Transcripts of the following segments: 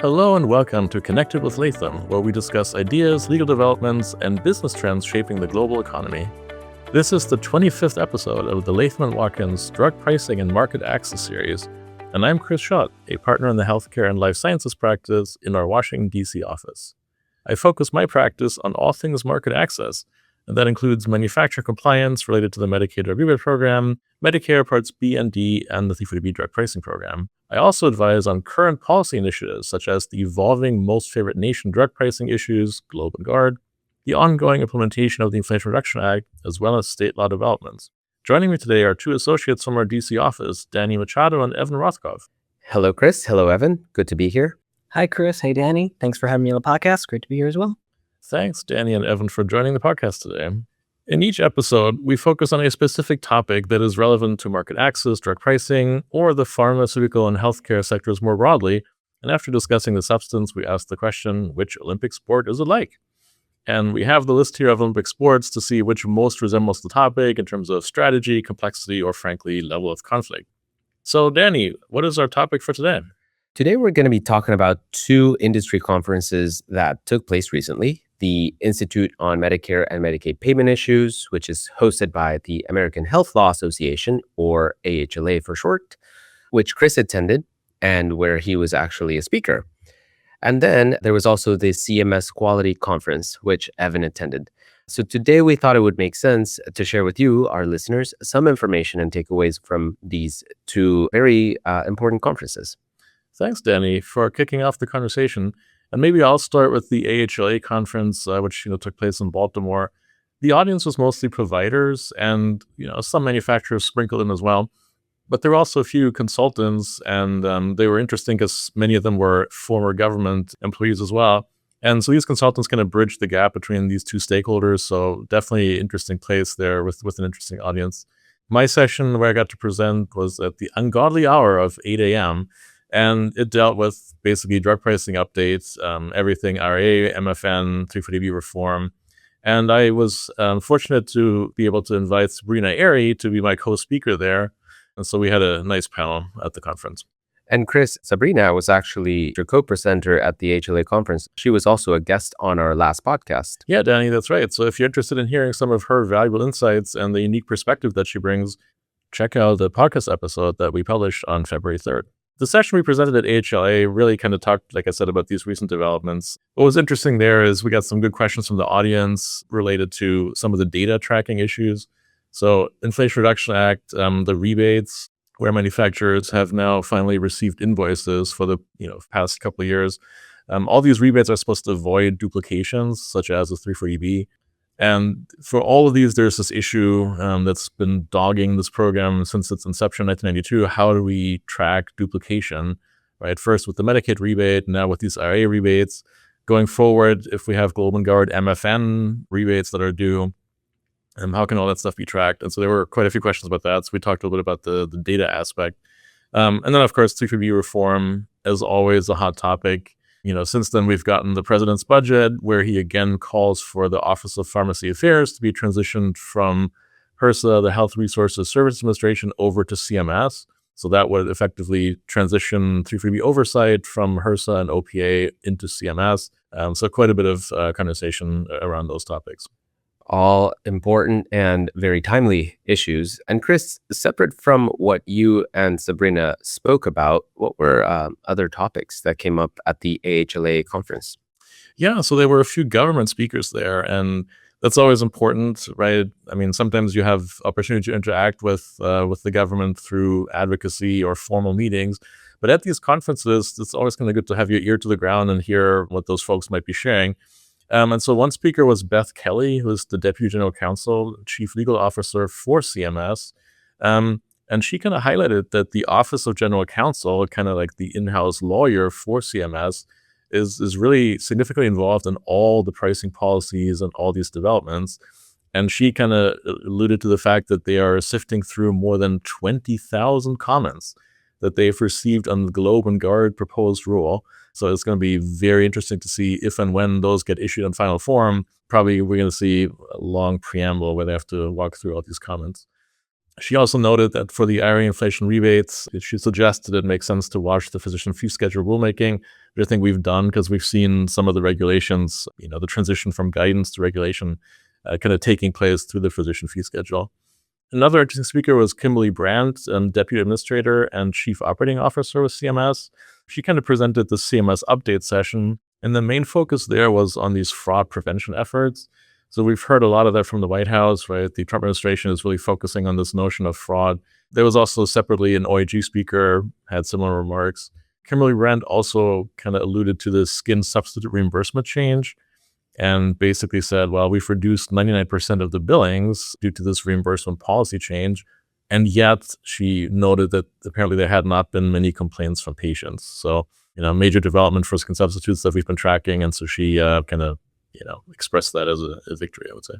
Hello and welcome to Connected with Latham, where we discuss ideas, legal developments, and business trends shaping the global economy. This is the 25th episode of the Latham & Watkins Drug Pricing and Market Access series, and I'm Chris Schott, a partner in the healthcare and life sciences practice in our Washington, D.C. office. I focus my practice on all things market access, and that includes manufacturer compliance related to the Medicaid Drug Rebate Program, Medicare Parts B and D, and the 340B Drug Pricing Program. I also advise on current policy initiatives such as the evolving Most Favored Nation drug pricing issues, Globe and Guard, the ongoing implementation of the Inflation Reduction Act, as well as state law developments. Joining me today are two associates from our DC office, Danny Machado and Evan Rothkoff. Hello, Chris. Hello, Evan. Good to be here. Hi, Chris. Hey, Danny. Thanks for having me on the podcast. Great to be here as well. Thanks, Danny and Evan, for joining the podcast today. In each episode, we focus on a specific topic that is relevant to market access, drug pricing, or the pharmaceutical and healthcare sectors more broadly. And after discussing the substance, we ask the question, which Olympic sport is it like? And we have the list here of Olympic sports to see which most resembles the topic in terms of strategy, complexity, or frankly, level of conflict. So, Danny, what is our topic for today? Today, we're going to be talking about two industry conferences that took place recently. The Institute on Medicare and Medicaid Payment Issues, which is hosted by the American Health Law Association, or AHLA for short, which Chris attended and where he was actually a speaker. And then there was also the CMS Quality Conference, which Evan attended. So today we thought it would make sense to share with you, our listeners, some information and takeaways from these two very important conferences. Thanks, Danny, for kicking off the conversation. And maybe I'll start with the AHLA conference, which took place in Baltimore. The audience was mostly providers and some manufacturers sprinkled in as well. But there were also a few consultants, and they were interesting because many of them were former government employees as well. And so these consultants kind of bridged the gap between these two stakeholders. So definitely an interesting place there with an interesting audience. My session where I got to present was at the ungodly hour of 8 a.m., and it dealt with basically drug pricing updates, everything RA, MFN, 340B reform. And I was fortunate to be able to invite Sabrina Airy to be my co-speaker there. And so we had a nice panel at the conference. And Chris, Sabrina was actually your co-presenter at the AHLA conference. She was also a guest on our last podcast. Yeah, Danny, that's right. So if you're interested in hearing some of her valuable insights and the unique perspective that she brings, check out the podcast episode that we published on February 3rd. The session we presented at AHLA really kind of talked, like I said, about these recent developments. What was interesting there is we got some good questions from the audience related to some of the data tracking issues. So Inflation Reduction Act, the rebates, where manufacturers have now finally received invoices for the past couple of years. All these rebates are supposed to avoid duplications, such as the 340B. And for all of these, there's this issue that's been dogging this program since its inception in 1992. How do we track duplication, right? First with the Medicaid rebate, now with these IRA rebates. Going forward, if we have Globe and Guard MFN rebates that are due, how can all that stuff be tracked? And so there were quite a few questions about that. So we talked a little bit about the data aspect. And then, of course, 340B reform, as always, a hot topic. Since then, we've gotten the president's budget, where he again calls for the Office of Pharmacy Affairs to be transitioned from HRSA, the Health Resources Service Administration, over to CMS. So that would effectively transition 340B oversight from HRSA and OPA into CMS. So quite a bit of conversation around those topics. All important and very timely issues. And Chris, separate from what you and Sabrina spoke about, what were other topics that came up at the AHLA conference? Yeah, so there were a few government speakers there, and that's always important, right? I mean, sometimes you have opportunity to interact with the government through advocacy or formal meetings. But at these conferences, it's always kind of good to have your ear to the ground and hear what those folks might be sharing. And so one speaker was Beth Kelly, who is the Deputy General Counsel, Chief Legal Officer for CMS. And she kind of highlighted that the Office of General Counsel, kind of like the in-house lawyer for CMS, is really significantly involved in all the pricing policies and all these developments. And she kind of alluded to the fact that they are sifting through more than 20,000 comments that they've received on the Globe and Guard proposed rule. So it's going to be very interesting to see if and when those get issued in final form. Probably we're going to see a long preamble where they have to walk through all these comments. She also noted that for the IRA inflation rebates, she suggested it makes sense to watch the physician fee schedule rulemaking, which I think we've done because we've seen some of the regulations, the transition from guidance to regulation kind of taking place through the physician fee schedule. Another interesting speaker was Kimberly Brandt, Deputy Administrator and Chief Operating Officer with CMS. She kind of presented the CMS update session, and the main focus there was on these fraud prevention efforts. So we've heard a lot of that from the White House, right? The Trump administration is really focusing on this notion of fraud. There was also separately an OIG speaker, had similar remarks. Kimberly Brandt also kind of alluded to the skin substitute reimbursement change and basically said, well, we've reduced 99% of the billings due to this reimbursement policy change. And yet she noted that apparently there had not been many complaints from patients. So, major development for skin substitutes that we've been tracking. And so she kind of express that as a victory, I would say.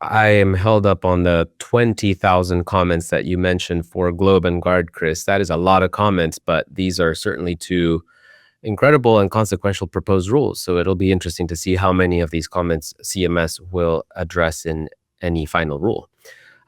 I am held up on the 20,000 comments that you mentioned for Globe and Guard, Chris. That is a lot of comments, but these are certainly two incredible and consequential proposed rules. So it'll be interesting to see how many of these comments CMS will address in any final rule.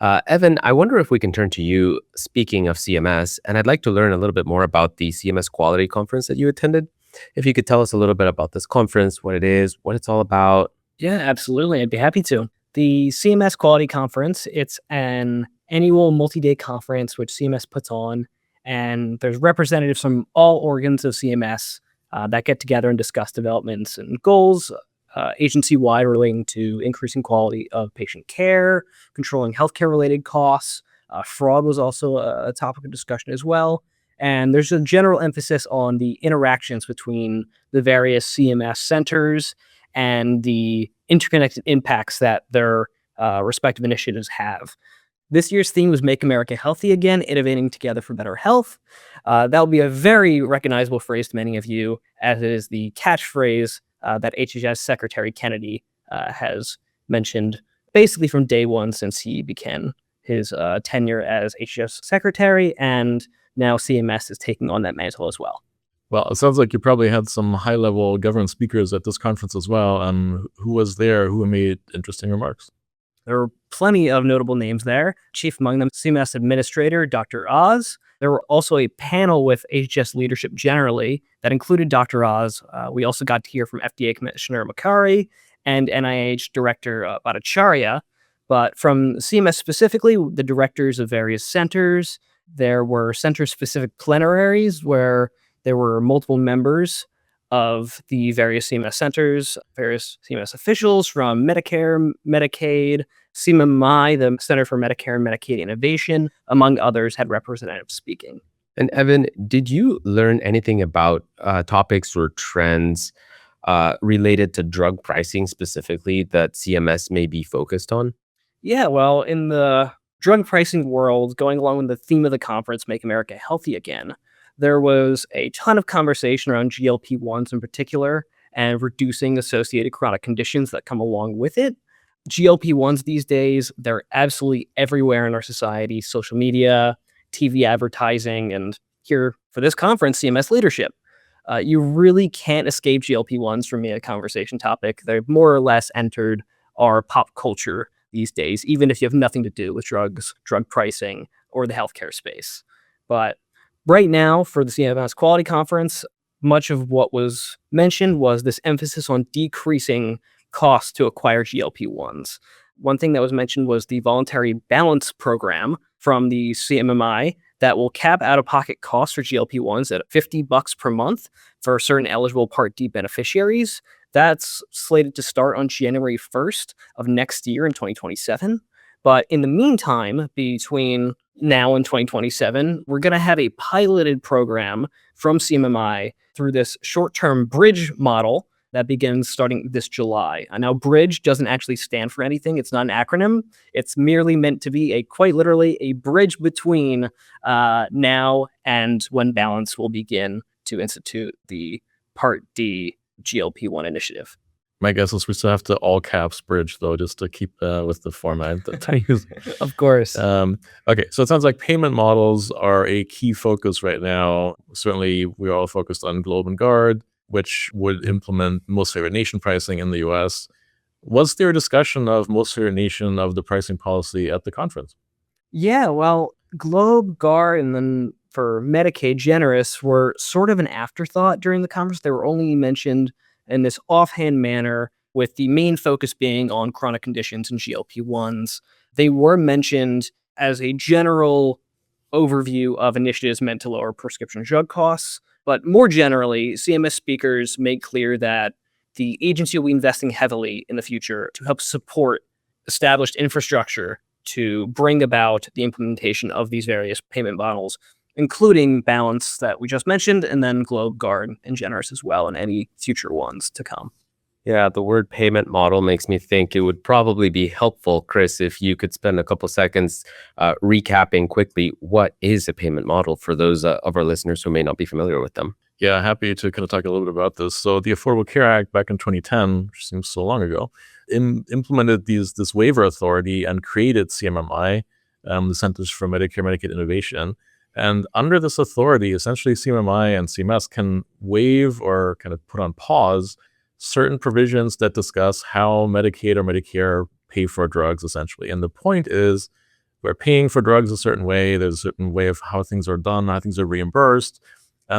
Evan, I wonder if we can turn to you, speaking of CMS, and I'd like to learn a little bit more about the CMS Quality Conference that you attended. If you could tell us a little bit about this conference, what it is, what it's all about. Yeah, absolutely. I'd be happy to. The CMS Quality Conference, it's an annual multi-day conference which CMS puts on, and there's representatives from all organs of CMS that get together and discuss developments and goals agency-wide relating to increasing quality of patient care, controlling healthcare-related costs. Fraud was also a topic of discussion as well. And there's a general emphasis on the interactions between the various CMS centers and the interconnected impacts that their respective initiatives have. This year's theme was Make America Healthy Again, Innovating Together for Better Health. That'll be a very recognizable phrase to many of you, as it is the catchphrase that HHS Secretary Kennedy has mentioned basically from day one since he began his tenure as HHS Secretary, and now CMS is taking on that mantle as well. Well, it sounds like you probably had some high-level government speakers at this conference as well. Who was there? Who made interesting remarks? There were plenty of notable names there. Chief among them, CMS Administrator Dr. Oz. There were also a panel with HHS leadership generally that included Dr. Oz. We also got to hear from FDA Commissioner Makary and NIH Director Bhattacharya. But from CMS specifically, the directors of various centers, there were center-specific plenaries where there were multiple members of the various CMS centers, various CMS officials from Medicare, Medicaid, CMMI, the Center for Medicare and Medicaid Innovation, among others, had representatives speaking. And Evan, did you learn anything about topics or trends related to drug pricing specifically that CMS may be focused on? Yeah, well, in the drug pricing world, going along with the theme of the conference, Make America Healthy Again, there was a ton of conversation around GLP-1s in particular and reducing associated chronic conditions that come along with it. GLP-1s these days, they're absolutely everywhere in our society, social media, TV advertising, and here for this conference, CMS leadership. You really can't escape GLP-1s from being a conversation topic. They've more or less entered our pop culture these days, even if you have nothing to do with drugs, drug pricing, or the healthcare space. But right now, for the CMS Quality Conference, much of what was mentioned was this emphasis on decreasing costs to acquire GLP-1s. One thing that was mentioned was the voluntary balance program from the CMMI that will cap out-of-pocket costs for GLP-1s at $50 per month for certain eligible Part D beneficiaries. That's slated to start on January 1st of next year in 2027. But in the meantime, between now and 2027, we're going to have a piloted program from CMMI through this short-term bridge model that begins starting this July. Now, bridge doesn't actually stand for anything. It's not an acronym. It's merely meant to be quite literally a bridge between now and when Balance will begin to institute the Part D GLP-1 initiative. My guess is we still have to all caps bridge, though, just to keep with the format that I use. Of course. Okay, so it sounds like payment models are a key focus right now. Certainly, we're all focused on Globe and Guard, which would implement most favored nation pricing in the U.S. Was there a discussion of most favored nation of the pricing policy at the conference? Yeah, well, Globe, Guard, and then for Medicaid Generous were sort of an afterthought during the conference. They were only mentioned in this offhand manner, with the main focus being on chronic conditions and GLP-1s. They were mentioned as a general overview of initiatives meant to lower prescription drug costs. But more generally, CMS speakers made clear that the agency will be investing heavily in the future to help support established infrastructure to bring about the implementation of these various payment models, including Balance that we just mentioned, and then Globe, Guard, and Generous as well, and any future ones to come. Yeah, the word payment model makes me think it would probably be helpful, Chris, if you could spend a couple seconds recapping quickly what is a payment model for those of our listeners who may not be familiar with them. Yeah, happy to kind of talk a little bit about this. So the Affordable Care Act back in 2010, which seems so long ago, implemented this waiver authority and created CMMI, the Centers for Medicare Medicaid Innovation. And under this authority, essentially CMMI and CMS can waive or kind of put on pause certain provisions that discuss how Medicaid or Medicare pay for drugs, essentially. And the point is, we're paying for drugs a certain way. There's a certain way of how things are done, how things are reimbursed.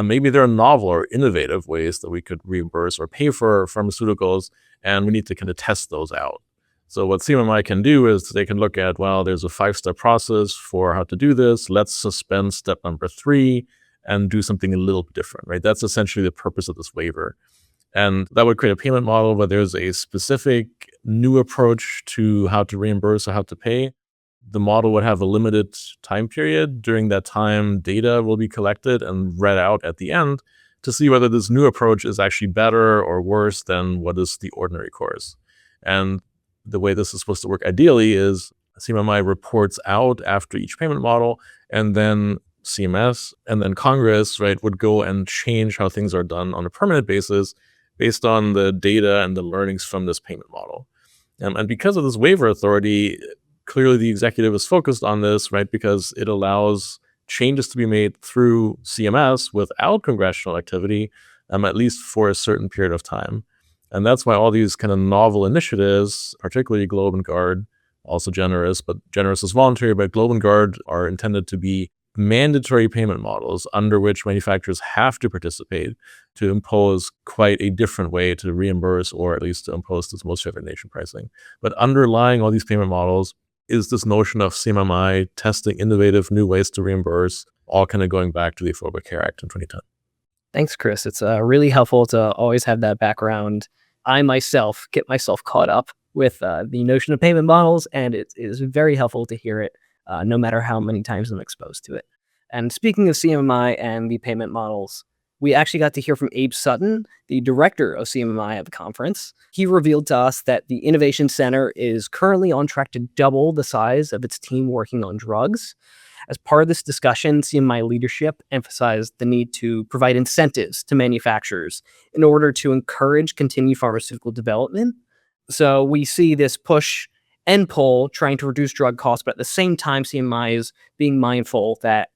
Maybe there are novel or innovative ways that we could reimburse or pay for pharmaceuticals, and we need to kind of test those out. So what CMMI can do is they can look at, well, there's a 5-step process for how to do this. Let's suspend step number 3 and do something a little different, right? That's essentially the purpose of this waiver. And that would create a payment model where there's a specific new approach to how to reimburse or how to pay. The model would have a limited time period. During that time, data will be collected and read out at the end to see whether this new approach is actually better or worse than what is the ordinary course. And the way this is supposed to work ideally is CMMI reports out after each payment model, and then CMS and then Congress, right, would go and change how things are done on a permanent basis based on the data and the learnings from this payment model. And because of this waiver authority, clearly the executive is focused on this, right, because it allows changes to be made through CMS without congressional activity, at least for a certain period of time. And that's why all these kind of novel initiatives, particularly Globe and Guard, also Generous, but Generous is voluntary, but Globe and Guard are intended to be mandatory payment models under which manufacturers have to participate to impose quite a different way to reimburse, or at least to impose this most favored nation pricing. But underlying all these payment models is this notion of CMMI testing innovative new ways to reimburse, all kind of going back to the Affordable Care Act in 2010. Thanks, Chris. It's really helpful to always have that background. I myself get myself caught up with the notion of payment models, and it is very helpful to hear it no matter how many times I'm exposed to it. And speaking of CMMI and the payment models, we actually got to hear from Abe Sutton, the director of CMMI at the conference. He revealed to us that the Innovation Center is currently on track to double the size of its team working on drugs. As part of this discussion, CMMI leadership emphasized the need to provide incentives to manufacturers in order to encourage continued pharmaceutical development. So we see this push and pull trying to reduce drug costs, but at the same time, CMMI is being mindful that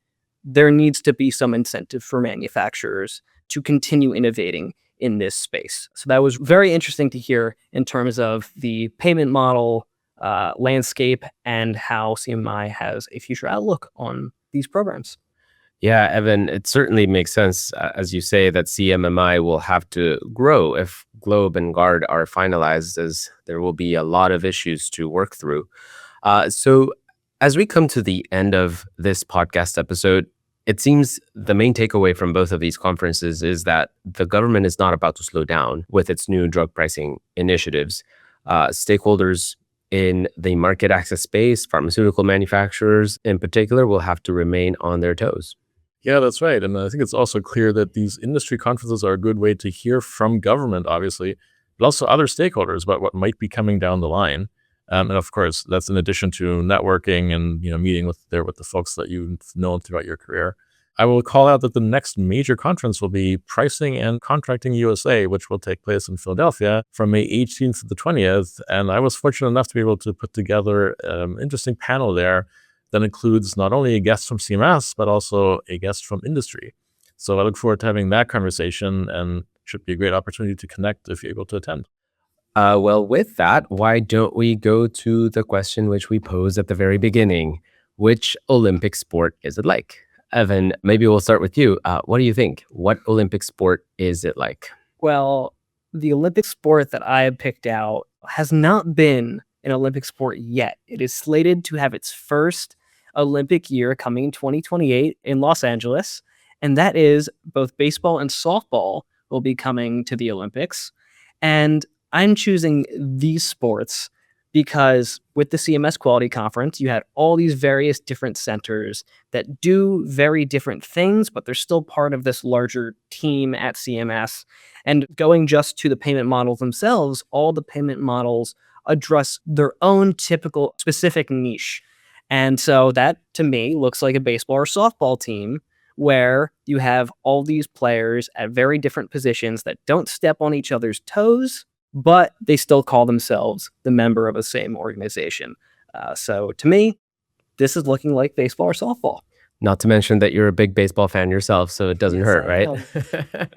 there needs to be some incentive for manufacturers to continue innovating in this space. So that was very interesting to hear in terms of the payment model landscape and how CMMI has a future outlook on these programs. Yeah, Evan, it certainly makes sense, as you say, that CMMI will have to grow if Globe and Guard are finalized, as there will be a lot of issues to work through. So as we come to the end of this podcast episode, it seems the main takeaway from both of these conferences is that the government is not about to slow down with its new drug pricing initiatives. Stakeholders in the market access space, pharmaceutical manufacturers in particular, will have to remain on their toes. Yeah, that's right. And I think it's also clear that these industry conferences are a good way to hear from government, obviously, but also other stakeholders about what might be coming down the line. And of course, that's in addition to networking and meeting with the folks that you've known throughout your career. I will call out that the next major conference will be Pricing and Contracting USA, which will take place in Philadelphia from May 18th to the 20th. And I was fortunate enough to be able to put together an interesting panel there that includes not only a guest from CMS, but also a guest from industry. So I look forward to having that conversation, and should be a great opportunity to connect if you're able to attend. Well, with that, why don't we go to the question which we posed at the very beginning? which Olympic sport is it like? Evan, maybe we'll start with you. What do you think? What Olympic sport is it like? Well, the Olympic sport that I have picked out has not been an Olympic sport yet. It is slated to have its first Olympic year coming in 2028 in Los Angeles, and that is both baseball and softball will be coming to the Olympics. And I'm choosing these sports because with the CMS Quality Conference, you had all these various different centers that do very different things, but they're still part of this larger team at CMS. And going just to the payment models themselves, all the payment models address their own typical specific niche. And so that, to me, looks like a baseball or softball team where you have all these players at very different positions that don't step on each other's toes, but they still call themselves the member of the same organization. So to me, this is looking like baseball or softball. Not to mention that you're a big baseball fan yourself, so it doesn't hurt, right?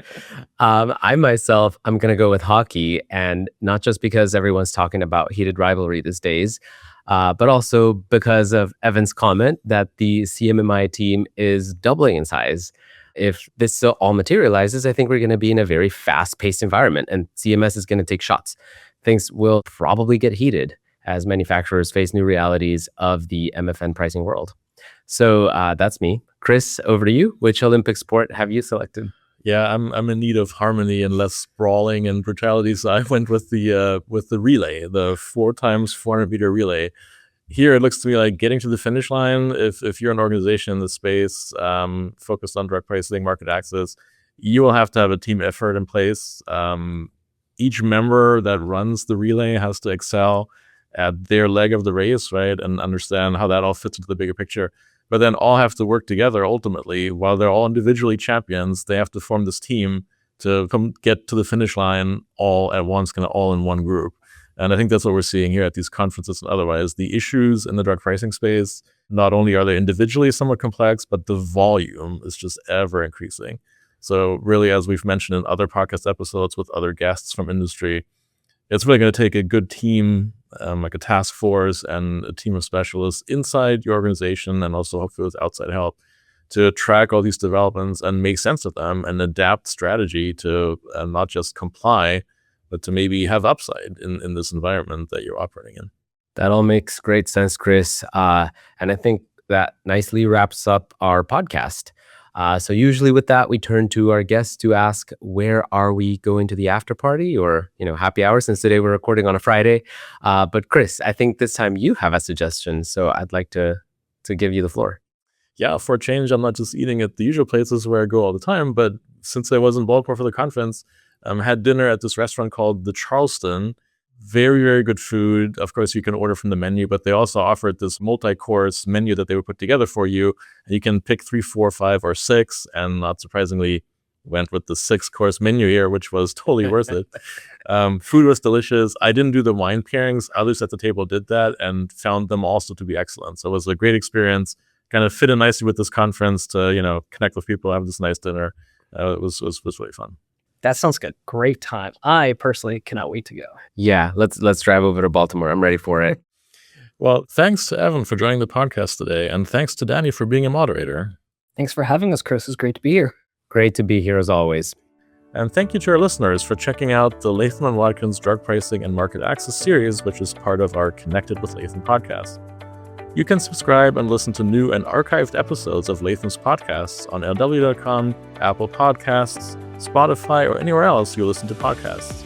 I myself, I'm going to go with hockey, and not just because everyone's talking about heated rivalry these days, but also because of Evan's comment that the CMMI team is doubling in size. If this all materializes, I think we're going to be in a very fast-paced environment, and CMS is going to take shots. Things will probably get heated as manufacturers face new realities of the MFN pricing world. So that's me. Chris, over to you. Which Olympic sport have you selected? Yeah, I'm in need of harmony and less sprawling and brutality, so I went with the relay, the 4x400 meter relay. Here, it looks to me like getting to the finish line. If you're an organization in the space focused on drug pricing, market access, you will have to have a team effort in place. Each member that runs the relay has to excel at their leg of the race, right, and understand how that all fits into the bigger picture. But then all have to work together ultimately. While they're all individually champions, they have to form this team to come get to the finish line all at once, kind of all in one group. And I think that's what we're seeing here at these conferences and otherwise. The issues in the drug pricing space, not only are they individually somewhat complex, but the volume is just ever increasing. So really, as we've mentioned in other podcast episodes with other guests from industry, it's really going to take a good team, like a task force and a team of specialists inside your organization, and also hopefully with outside help, to track all these developments and make sense of them and adapt strategy to not just comply, but to maybe have upside in this environment that you're operating in. That all makes great sense, Chris. And I think that nicely wraps up our podcast. So usually with that, we turn to our guests to ask, where are we going to the after party or, happy hour, since today we're recording on a Friday. But Chris, I think this time you have a suggestion. So I'd like to give you the floor. Yeah, for a change, I'm not just eating at the usual places where I go all the time, but since I was in Baltimore for the conference, had dinner at this restaurant called The Charleston. Very, very good food. Of course, you can order from the menu, but they also offered this multi-course menu that they would put together for you. And you can pick 3, 4, 5, or 6, and not surprisingly, went with the 6-course menu here, which was totally worth it. Food was delicious. I didn't do the wine pairings. Others at the table did that and found them also to be excellent. So it was a great experience. Kind of fit in nicely with this conference to, connect with people, have this nice dinner. It was really fun. That sounds good. Great time. I personally cannot wait to go. Yeah, let's drive over to Baltimore. I'm ready for it. Well, thanks to Evan for joining the podcast today, and thanks to Danny for being a moderator. Thanks for having us, Chris. It's great to be here. Great to be here as always. And thank you to our listeners for checking out the Latham & Watkins Drug Pricing and Market Access series, which is part of our Connected with Latham podcast. You can subscribe and listen to new and archived episodes of Latham's podcasts on lw.com, Apple Podcasts, Spotify, or anywhere else you listen to podcasts.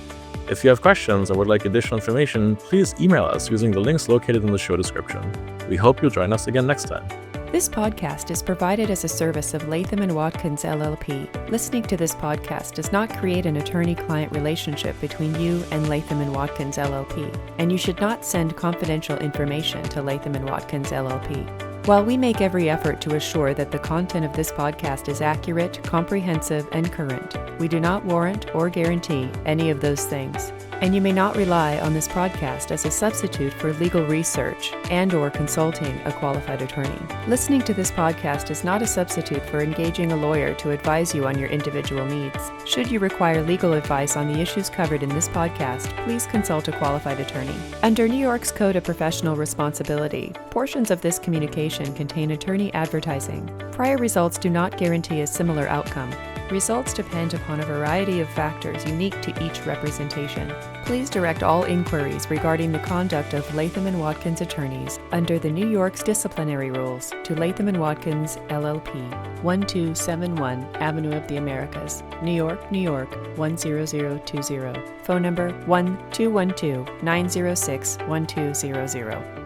If you have questions or would like additional information, please email us using the links located in the show description. We hope you'll join us again next time. This podcast is provided as a service of Latham & Watkins LLP. Listening to this podcast does not create an attorney-client relationship between you and Latham & Watkins LLP, and you should not send confidential information to Latham & Watkins LLP. While we make every effort to assure that the content of this podcast is accurate, comprehensive, and current, we do not warrant or guarantee any of those things. and you may not rely on this podcast as a substitute for legal research and/or consulting a qualified attorney. Listening to this podcast is not a substitute for engaging a lawyer to advise you on your individual needs. Should you require legal advice on the issues covered in this podcast, please consult a qualified attorney. Under New York's Code of Professional Responsibility, portions of this communication contain attorney advertising. Prior results do not guarantee a similar outcome. Results depend upon a variety of factors unique to each representation. Please direct all inquiries regarding the conduct of Latham & Watkins attorneys under the New York's disciplinary rules to Latham & Watkins, LLP, 1271 Avenue of the Americas, New York, New York, 10020. Phone number 1-212-906-1200.